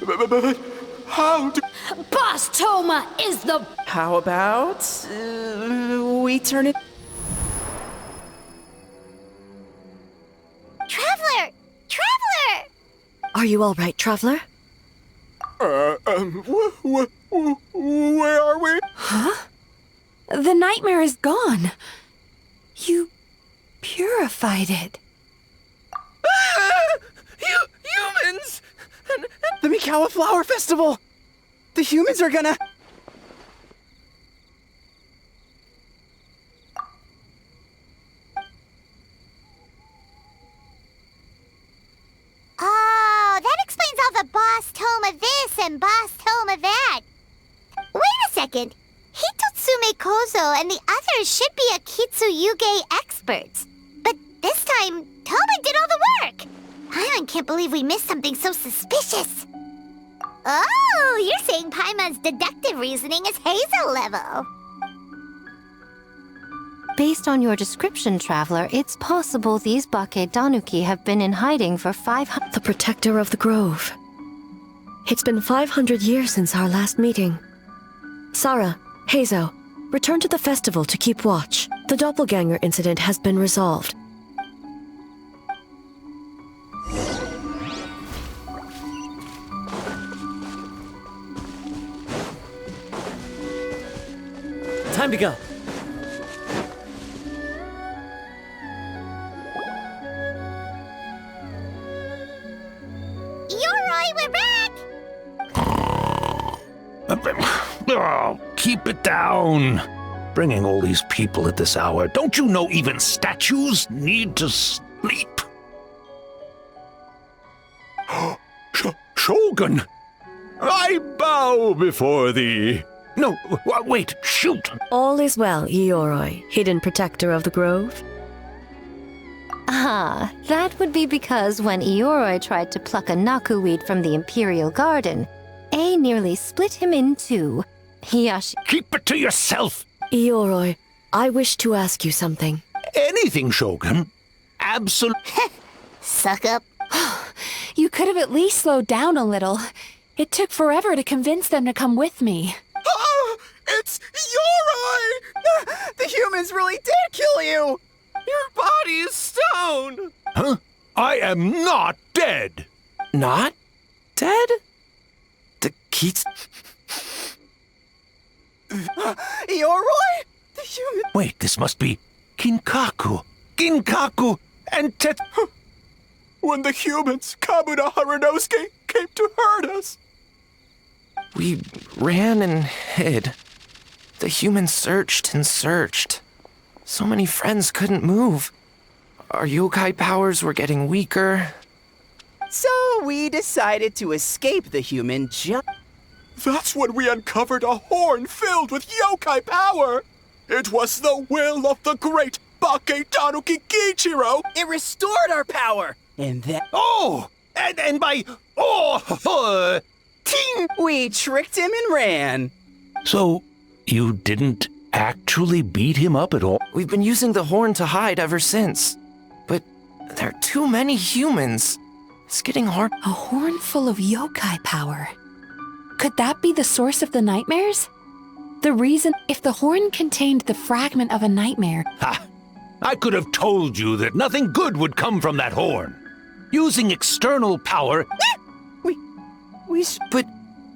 But how do... Boss Toma is the... How about we turn it... Traveler! Traveler! Are you all right, Traveler? Where are we? Huh? The nightmare is gone. You purified it. Humans! The Mikawa Flower Festival! The humans are gonna... Oh, that explains all the Boss Toma this and Boss Toma that. Wait a second. Hitotsume Kozo and the others should be Akitsuyuge experts. But this time, Toma did all the work. Paimon can't believe we missed something so suspicious. Oh, you're saying Paimon's deductive reasoning is Hazel level. Based on your description, Traveler, it's possible these Bake Danuki have been in hiding for 500... The protector of the grove. It's been 500 years since our last meeting. Sarah, Hazo, return to the festival to keep watch. The doppelganger incident has been resolved. Time to go. Yoroi, we're back! Oh, keep it down. Bringing all these people at this hour. Don't you know even statues need to sleep? Shogun! I bow before thee. No, wait, shoot! All is well, Ioroi, hidden protector of the grove. Ah, that would be because when Ioroi tried to pluck a Naku weed from the Imperial Garden, A nearly split him in two. Hiyashi... Keep it to yourself! Ioroi, I wish to ask you something. Anything, Shogun. Absolutely. Suck up. You could have at least slowed down a little. It took forever to convince them to come with me. Oh, it's Yoroi! The humans really did kill you! Your body is stone! Huh? I am not dead! Not dead? The Keats... Yoroi? The human... Wait, this must be Kinkaku. Ginkaku and Tet... When the humans, Kamuna Harunosuke, came to hurt us. We ran and hid. The humans searched and searched. So many friends couldn't move. Our yokai powers were getting weaker. So we decided to escape the human That's when we uncovered a horn filled with yokai power. It was the will of the great Bake Tanuki Kiichiro. It restored our power. And then... Oh! And by... Oh! Ting! We tricked him and ran. So, you didn't actually beat him up at all? We've been using the horn to hide ever since. But there are too many humans. It's getting hard. A horn full of yokai power. Could that be the source of the nightmares? The reason if the horn contained the fragment of a nightmare... Ha! I could have told you that nothing good would come from that horn. Using external power... But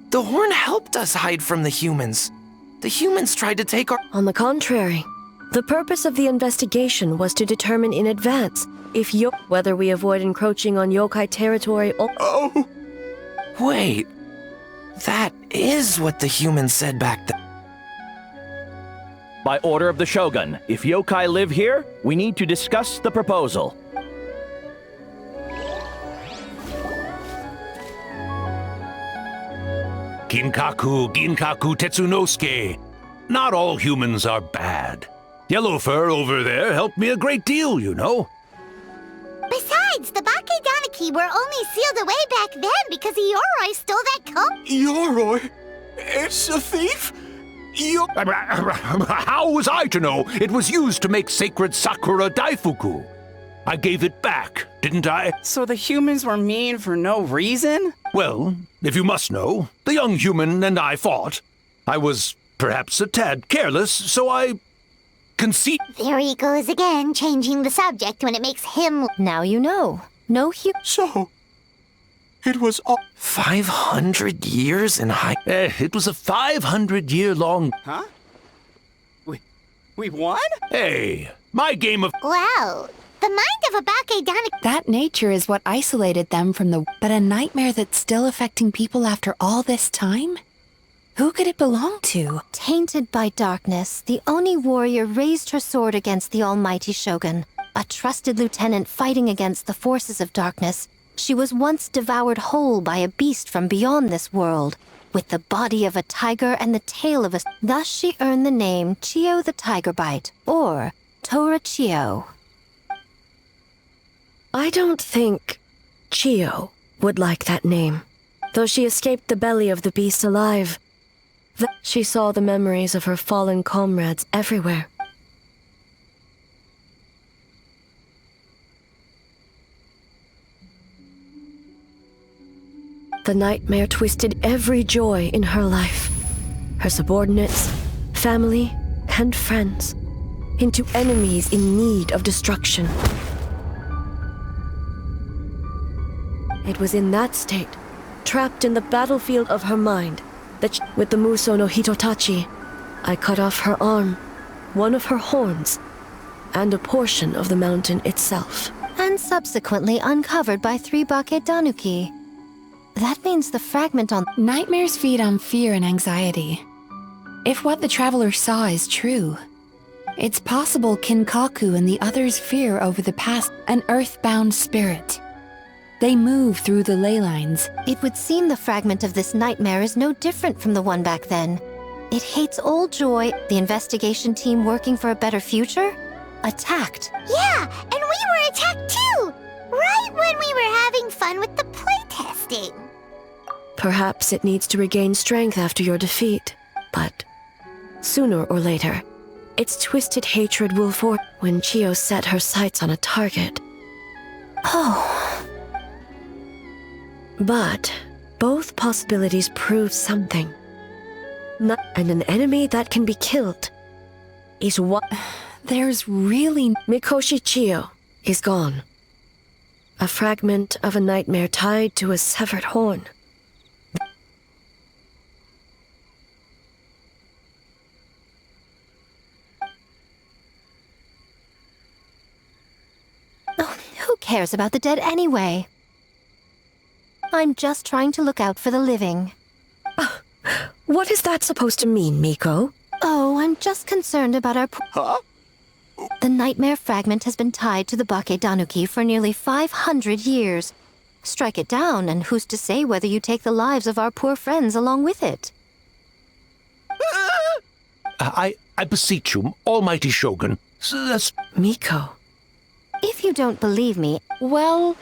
the horn helped us hide from the humans. The humans tried to take our... On the contrary, the purpose of the investigation was to determine in advance if whether we avoid encroaching on yokai territory or... Oh, Wait. That is what the humans said back then. By order of the Shogun, if yokai live here, we need to discuss the proposal. Ginkaku Tetsunosuke. Not all humans are bad. Yellowfur over there helped me a great deal, you know. Besides, the Bake Danuki were only sealed away back then because Ioroi stole that coat. Yoroi, it's a thief? How was I to know it was used to make sacred Sakura Daifuku? I gave it back, didn't I? So the humans were mean for no reason? Well, if you must know, the young human and I fought. I was perhaps a tad careless, so I concede. There he goes again, changing the subject when it makes him... Now you know. No So, it was all... 500 years in high... It was a 500-year-long... Huh? We won? Hey, my game of... Wow, the mind of a Bakedanuki... That nature is what isolated them from the... But a nightmare that's still affecting people after all this time? Who could it belong to? Tainted by darkness, the Oni warrior raised her sword against the almighty Shogun. A trusted lieutenant fighting against the forces of darkness, she was once devoured whole by a beast from beyond this world, with the body of a tiger and the tail of a... Thus she earned the name Chio the Tigerbite, or Tora Chio. I don't think Chio would like that name. Though she escaped the belly of the beast alive, she saw the memories of her fallen comrades everywhere. The nightmare twisted every joy in her life, her subordinates, family, and friends, into enemies in need of destruction. It was in that state, trapped in the battlefield of her mind, that with the Muso no Hitotachi, I cut off her arm, one of her horns, and a portion of the mountain itself. And subsequently uncovered by 3 Bakedanuki. That means the fragment on... Nightmares feed on fear and anxiety. If what the traveler saw is true, it's possible Kinkaku and the others fear over the past, an earthbound spirit. They move through the ley lines. It would seem the fragment of this nightmare is no different from the one back then. It hates old joy, the investigation team working for a better future, attacked. Yeah, and we were attacked too! Right when we were having fun with the playtesting. Perhaps it needs to regain strength after your defeat, but sooner or later, its twisted hatred will force when Chio set her sights on a target. Oh. But both possibilities prove something. And an enemy that can be killed is what... There's really... Mikoshi Chio is gone. A fragment of a nightmare tied to a severed horn. Oh, who cares about the dead anyway? I'm just trying to look out for the living. What is that supposed to mean, Miko? Oh, I'm just concerned about our... Huh? The nightmare fragment has been tied to the Bakedanuki for nearly 500 years. Strike it down, and who's to say whether you take the lives of our poor friends along with it? I beseech you, almighty Shogun. Miko. If you don't believe me... Well,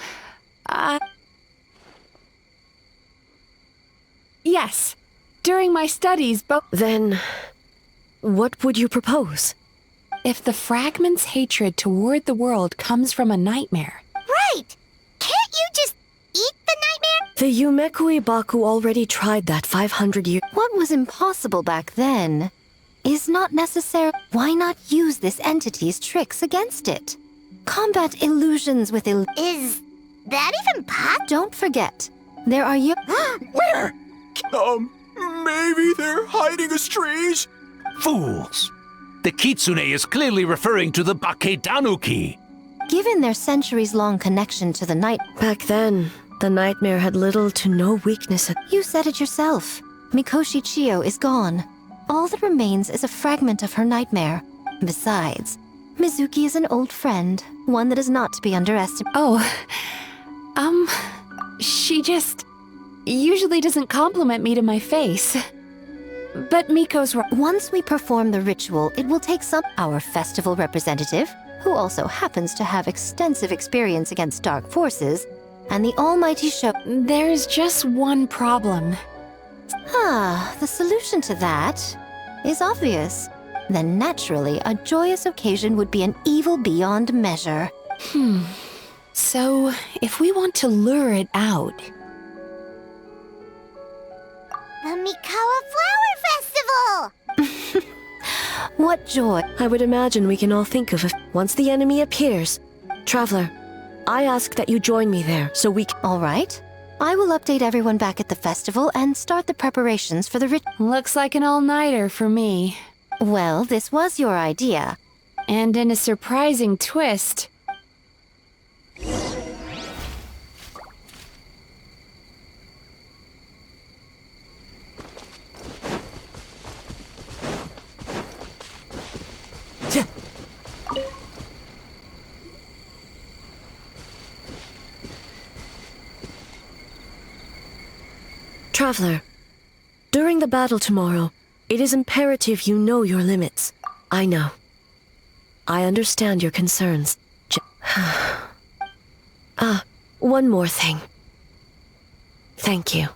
yes. During my studies, Then, what would you propose? If the fragment's hatred toward the world comes from a nightmare... Right! Can't you just eat the nightmare? The Yumekui Baku already tried that 500 years... What was impossible back then is not necessary. Why not use this entity's tricks against it? Combat illusions with Is that even possible? Don't forget, there are Where? Maybe they're hiding us trees? Fools! The Kitsune is clearly referring to the Bakedanuki. Given their centuries-long connection to the night... Back then, the nightmare had little to no weakness. You said it yourself. Mikoshi Chio is gone. All that remains is a fragment of her nightmare. Besides, Mizuki is an old friend, one that is not to be underestimated. Oh, she just usually doesn't compliment me to my face. But Miko's right. Once we perform the ritual, it will take our festival representative, who also happens to have extensive experience against dark forces, and the almighty There's just one problem. The solution to that is obvious. Then naturally, a joyous occasion would be an evil beyond measure. So, if we want to lure it out, The Mikawa Flower Festival! What joy. I would imagine we can all think of once the enemy appears. Traveler, I ask that you join me there so we can. All right. I will update everyone back at the festival and start the preparations for the looks like an all-nighter for me. Well, this was your idea. And in a surprising twist, Traveler, during the battle tomorrow, it is imperative you know your limits. I know. I understand your concerns. One more thing. Thank you.